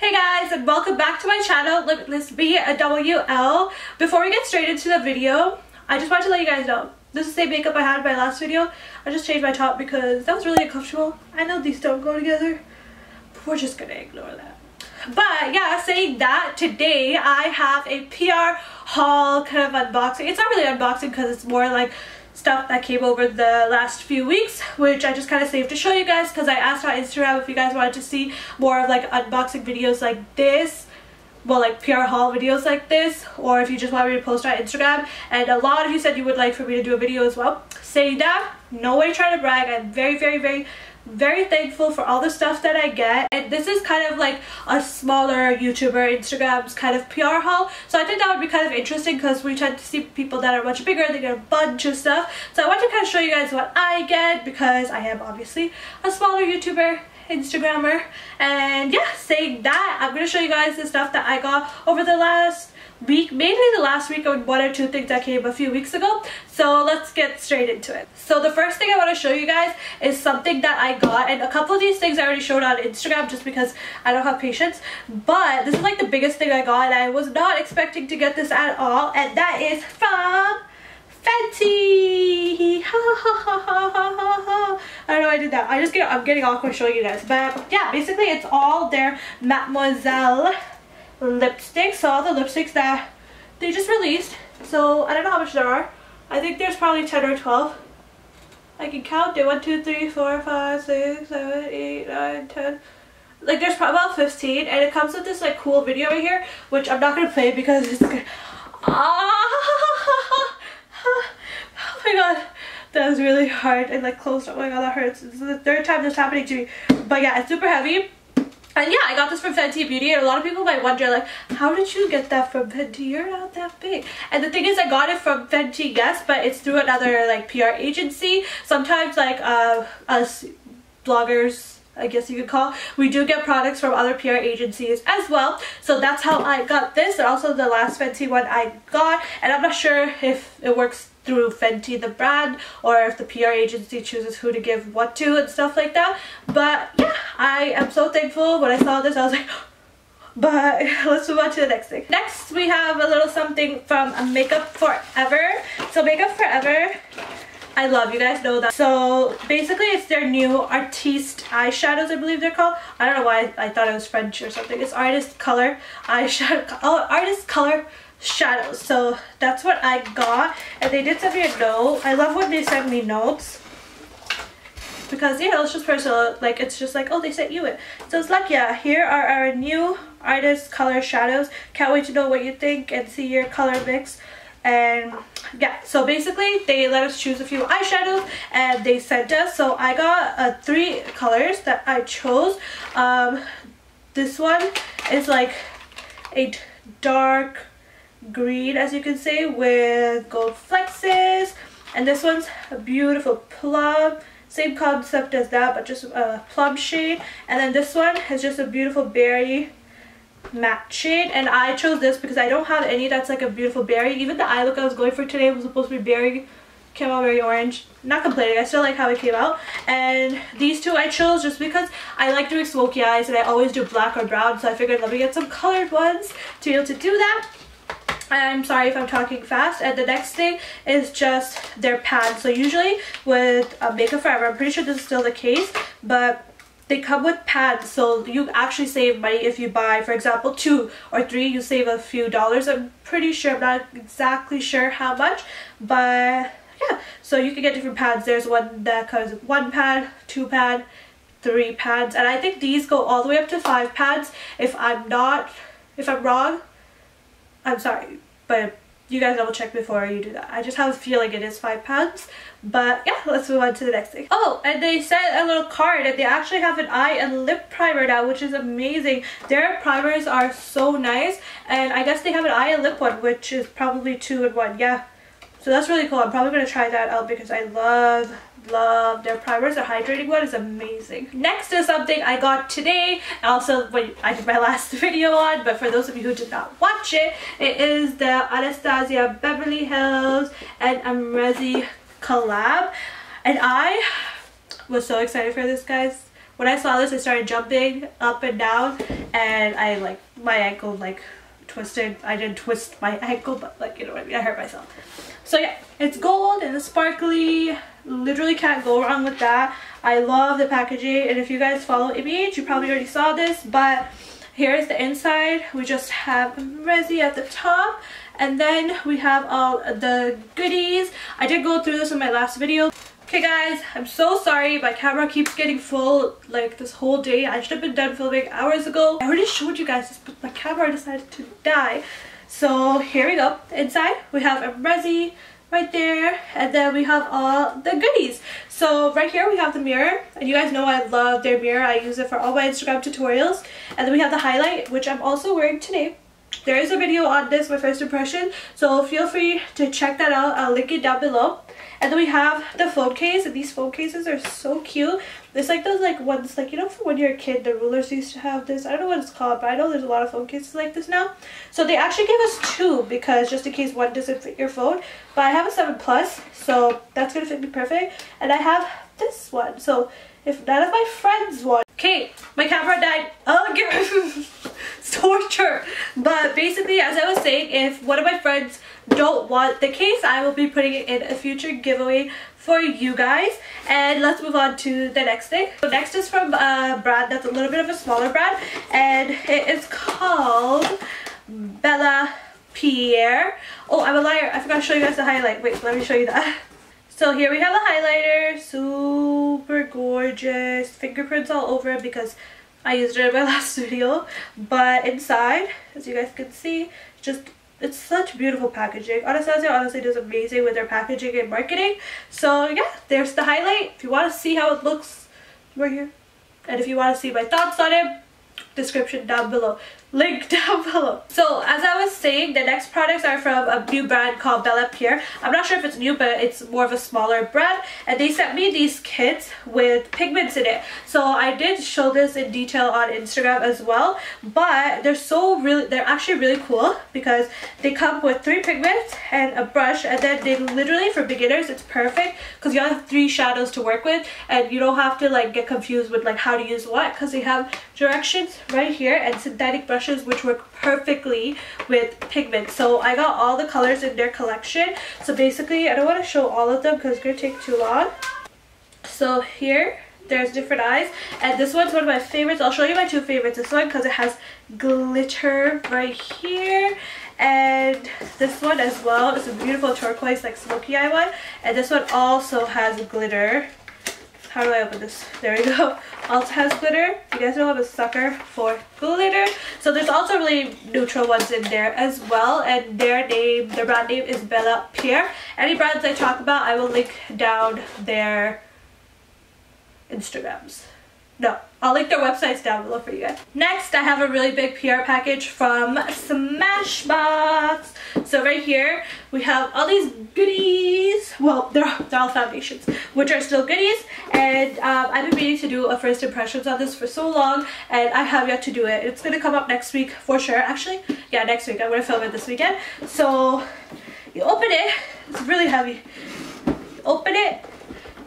Hey guys, and welcome back to my channel, Limitless BWL. Before we get straight into the video, I just wanted to let you guys know, this is the same makeup I had in my last video. I just changed my top because that was really uncomfortable. I know these don't go together, but we're just gonna ignore that. But yeah, saying that, today I have a PR haul kind of unboxing. It's not really unboxing because it's more like stuff that came over the last few weeks, which I just kind of saved to show you guys because I asked on Instagram if you guys wanted to see more of like unboxing videos like this, well, like PR haul videos like this, or if you just want me to post on Instagram. And a lot of you said you would like for me to do a video as well. Saying that, no way trying to brag, I'm very thankful for all the stuff that I get, and this is kind of like a smaller YouTuber Instagram's kind of PR haul, so I think that would be kind of interesting because we tend to see people that are much bigger, they get a bunch of stuff. So I want to kind of show you guys what I get because I am obviously a smaller YouTuber Instagrammer. And yeah, saying that, I'm going to show you guys the stuff that I got over the last week, mainly the last week, of one or two things that came a few weeks ago. So let's get straight into it. So the first thing I want to show you guys is something that I got, and a couple of these things I already showed on Instagram just because I don't have patience, but this is like the biggest thing I got and I was not expecting to get this at all, and that is from Fenty. I don't know why I did that. I'm getting awkward showing you guys, but yeah, basically it's all their Mademoiselle lipsticks. So all the lipsticks that they just released. So I don't know how much there are. I think there's probably 10 or 12. I can count it. 1, 2, 3, 4, 5, 6, 7, 8, 9, 10. Like there's probably about 15, and it comes with this like cool video right here, which I'm not gonna play because it's like, oh my god, that was really hard and like closed. Oh my god, that hurts. This is the third time this happening to me. But yeah, it's super heavy. And yeah, I got this from Fenty Beauty, and a lot of people might wonder like, how did you get that from Fenty? You're not that big. And the thing is, I got it from Fenty, yes, but it's through another like PR agency. Sometimes like us bloggers, I guess you could call, we do get products from other PR agencies as well. So that's how I got this, and also the last Fenty one I got. And I'm not sure if it works through Fenty the brand or if the PR agency chooses who to give what to and stuff like that. But yeah, I am so thankful. When I saw this, I was like, but let's move on to the next thing. Next, we have a little something from Makeup Forever. So Makeup Forever, I love, you guys know that. So basically it's their new Artiste eyeshadows, I believe they're called. I don't know why I thought it was French or something. It's Artist Color eyeshadow. Oh, Artist Color shadows. So that's what I got, and they did send me a note. I love when they send me notes because, you know, it's just personal. Like, it's just like, oh, they sent you it. So it's like, yeah, here are our new Artist Color shadows. Can't wait to know what you think and see your color mix. And yeah, so basically they let us choose a few eyeshadows and they sent us. So I got 3 colors that I chose. This one is like a dark green, as you can see, with gold flexes, and this one's a beautiful plum, same concept as that but just a plum shade. And then this one is just a beautiful berry matte shade, and I chose this because I don't have any that's like a beautiful berry. Even the eye look I was going for today was supposed to be berry, came out very orange. Not complaining, I still like how it came out. And these two I chose just because I like doing smoky eyes and I always do black or brown, so I figured let me get some colored ones to be able to do that. I'm sorry if I'm talking fast. And the next thing is just their pads. So usually with Makeup Forever, I'm pretty sure this is still the case, but they come with pads, so you actually save money if you buy, for example, 2 or 3, you save a few dollars. I'm pretty sure, I'm not exactly sure how much, but yeah, so you can get different pads. There's one that comes with 1 pad, 2 pad, 3 pads, and I think these go all the way up to 5 pads. If I'm wrong, I'm sorry, but you guys double check before you do that. I just have a feeling it is 5 pounds. But yeah, let's move on to the next thing. Oh, and they sent a little card, and they actually have an eye and lip primer now, which is amazing. Their primers are so nice, and I guess they have an eye and lip one, which is probably 2 in 1. Yeah, so that's really cool. I'm probably going to try that out because I love their primers. Their hydrating one is amazing. Next is something I got today, also when I did my last video on, but for those of you who did not watch it, it is the Anastasia Beverly Hills and Amrezi collab, and I was so excited for this, guys. when I saw this, I started jumping up and down, and I like my ankle like twisted. I didn't twist my ankle, but like, you know what I mean, I hurt myself. So yeah, it's gold and it's sparkly. Literally can't go wrong with that. I love the packaging, and if you guys follow Image, you probably already saw this, but here's the inside. We just have Resi at the top, and then we have all the goodies. I did go through this in my last video. Okay guys, I'm so sorry, my camera keeps getting full like this whole day. I should have been done filming hours ago. I already showed you guys this, but my camera decided to die. So here we go. Inside we have a Resi right there, and then we have all the goodies. So right here we have the mirror, and you guys know I love their mirror. I use it for all my Instagram tutorials. And then we have the highlight, which I'm also wearing today. There is a video on this, my first impression, so feel free to check that out. I'll link it down below. And then we have the phone case, and these phone cases are so cute. It's like those like ones, like, you know, for when you're a kid, the rulers used to have this. I don't know what it's called, but I know there's a lot of phone cases like this now. So they actually gave us two, because just in case one doesn't fit your phone. But I have a 7 Plus, so that's gonna fit me perfect. And I have this one, so if none of my friends want. Okay, my camera died again. Torture. But basically, as I was saying, if one of my friends don't want the case, I will be putting it in a future giveaway for you guys. And let's move on to the next thing. So next is from a brand that's a little bit of a smaller brand, and it is called Belle. Oh, I'm a liar, I forgot to show you guys the highlight. Wait, let me show you that. So here we have the highlighter, super gorgeous, fingerprints all over it because I used it in my last video. But inside, as you guys can see, it's such beautiful packaging. Asya honestly does amazing with their packaging and marketing. So yeah, there's the highlight. If you want to see how it looks, right here. And if you want to see my thoughts on it, description down below, link down below. So as I was saying, the next products are from a new brand called Belle. I'm not sure if it's new, but it's more of a smaller brand, and they sent me these kits with pigments in it. So I did show this in detail on Instagram as well, but they're actually really cool because they come with 3 pigments and a brush, and then they literally, for beginners, it's perfect because you have 3 shadows to work with, and you don't have to like get confused with like how to use what, because they have directions right here and synthetic brushes which work perfectly with pigment. So I got all the colors in their collection. So basically, I don't want to show all of them because it's going to take too long. So here, there's different eyes, and this one's one of my favorites. I'll show you my 2 favorites. This one because it has glitter right here, and this one as well. It's a beautiful turquoise, like smoky eye one, and this one also has glitter. How do I open this? There we go. Also has glitter. You guys know I'm a sucker for glitter. So there's also really neutral ones in there as well. And their brand name is Belle. Any brands I talk about, I will link down their Instagrams. No, I'll link their websites down below for you guys. Next, I have a really big PR package from Smashbox. So right here, we have all these goodies. Well, they're all foundations, which are still goodies. And I've been meaning to do a first impressions on this for so long, and I have yet to do it. It's going to come up next week for sure. Actually, yeah, next week. I'm going to film it this weekend. So you open it. It's really heavy. Open it,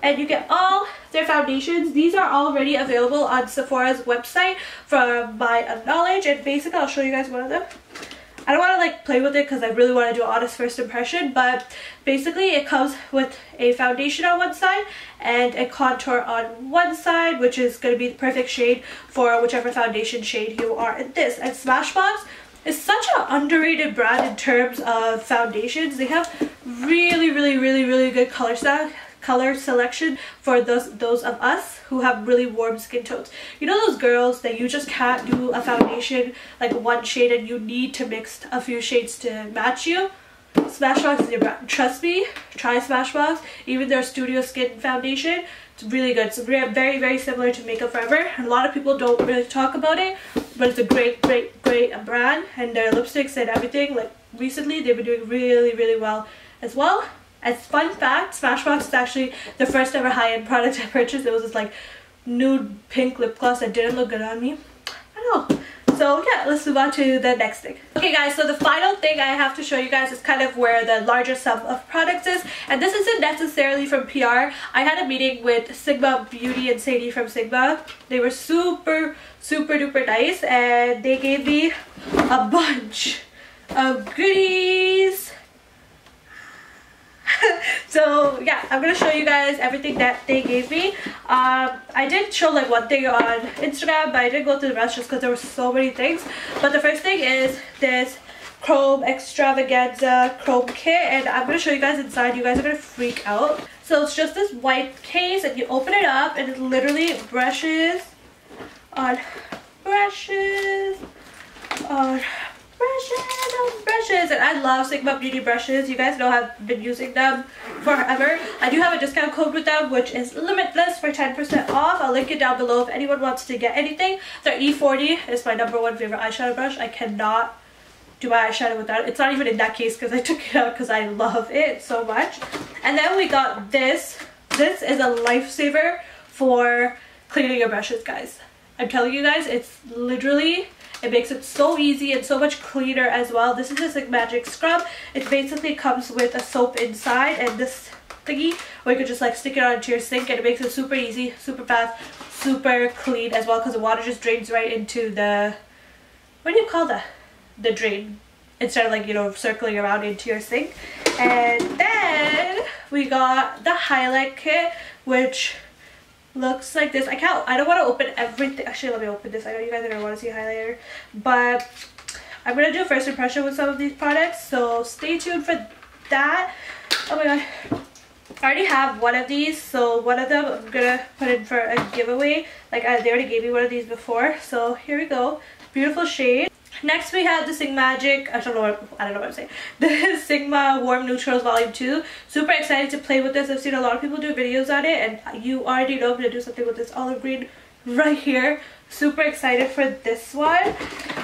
and you get all their foundations. These are already available on Sephora's website from my knowledge, and basically I'll show you guys one of them. I don't want to like play with it because I really want to do an honest first impression, but basically it comes with a foundation on one side and a contour on one side, which is going to be the perfect shade for whichever foundation shade you are in this. And Smashbox is such an underrated brand in terms of foundations. They have really good color selection for those of us who have really warm skin tones. You know those girls that you just can't do a foundation like one shade and you need to mix a few shades to match you? Smashbox is your brand. Trust me, try Smashbox. Even their Studio Skin foundation, it's really good. It's very similar to Makeup Forever. A lot of people don't really talk about it, but it's a great brand, and their lipsticks and everything, like recently they've been doing really well as well. As fun fact, Smashbox is actually the first ever high-end product I purchased. It was this like nude pink lip gloss that didn't look good on me. I don't know. So yeah, let's move on to the next thing. Okay guys, so the final thing I have to show you guys is kind of where the larger sum of products is, and this isn't necessarily from PR. I had a meeting with Sigma Beauty and Sadie from Sigma. They were super duper nice, and they gave me a bunch of goodies. So yeah, I'm gonna show you guys everything that they gave me. I did show like one thing on Instagram, but I didn't go through the rest just because there were so many things. But the first thing is this Chrome Extravaganza Chrome kit, and I'm gonna show you guys inside. You guys are gonna freak out. So it's just this white case, and you open it up, and it literally brushes on brushes on brushes, and I love Sigma Beauty brushes. You guys know I've been using them forever. I do have a discount code with them, which is LIMITLESS for 10% off. I'll link it down below if anyone wants to get anything. Their E40 is my #1 favorite eyeshadow brush. I cannot do my eyeshadow without it. It's not even in that case because I took it out because I love it so much. And then we got this. This is a lifesaver for cleaning your brushes, guys. I'm telling you guys, it's literally, it makes it so easy and so much cleaner as well. This is a Magic Scrub. It basically comes with a soap inside and this thingy where you could just like stick it onto your sink, and it makes it super easy, super fast, super clean as well, because the water just drains right into the, what do you call that? The drain, instead of like, you know, circling around into your sink. And then we got the highlight kit, which looks like this. I don't want to open everything. Actually, let me open this. I know you guys are gonna want to see highlighter, but I'm gonna do a first impression with some of these products, so stay tuned for that. Oh my god, I already have one of these, so one of them I'm gonna put in for a giveaway. Like they already gave me one of these before, so here we go. Beautiful shade. Next we have the Sigmagic, I don't know what I'm saying. The Sigma Warm Neutrals Volume 2. Super excited to play with this. I've seen a lot of people do videos on it, and you already know I'm going to do something with this olive green right here. Super excited for this one.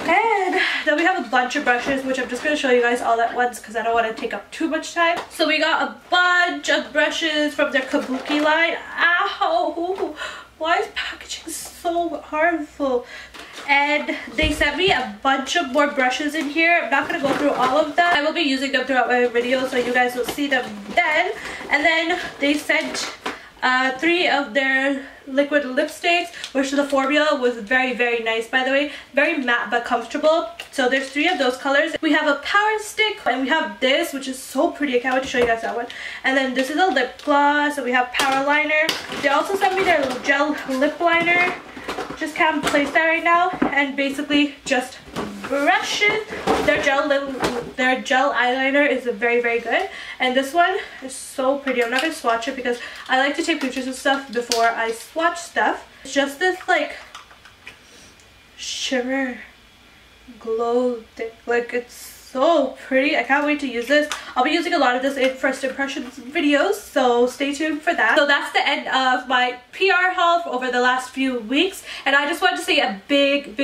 And then we have a bunch of brushes, which I'm just going to show you guys all at once because I don't want to take up too much time. So we got a bunch of brushes from their Kabuki line. Ow! Why is packaging so harmful? And they sent me a bunch of more brushes in here. I'm not going to go through all of them. I will be using them throughout my video, so you guys will see them then. And then they sent 3 of their liquid lipsticks, which the formula was very nice, by the way. Very matte but comfortable. So there's 3 of those colors. We have a power stick, and we have this, which is so pretty. I can't wait to show you guys that one. And then this is a lip gloss, and we have power liner. They also sent me their gel lip liner. Just can't place that right now, and basically just brushes. Their gel eyeliner is very good, and this one is so pretty. I'm not gonna swatch it because I like to take pictures of stuff before I swatch stuff. It's just this like shimmer glow thing. Like, it's so pretty. I can't wait to use this. I'll be using a lot of this in first impressions videos, so stay tuned for that. So that's the end of my PR haul over the last few weeks, and I just wanted to say a big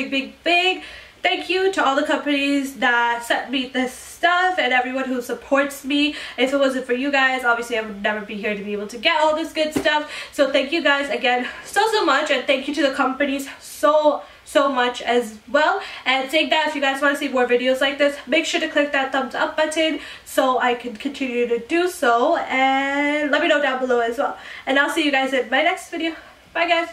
thank you to all the companies that sent me this stuff and everyone who supports me. If it wasn't for you guys, obviously I would never be here to be able to get all this good stuff. So thank you guys again so much, and thank you to the companies so much as well. And saying that, if you guys want to see more videos like this, make sure to click that thumbs up button so I can continue to do so, and let me know down below as well. And I'll see you guys in my next video. Bye guys.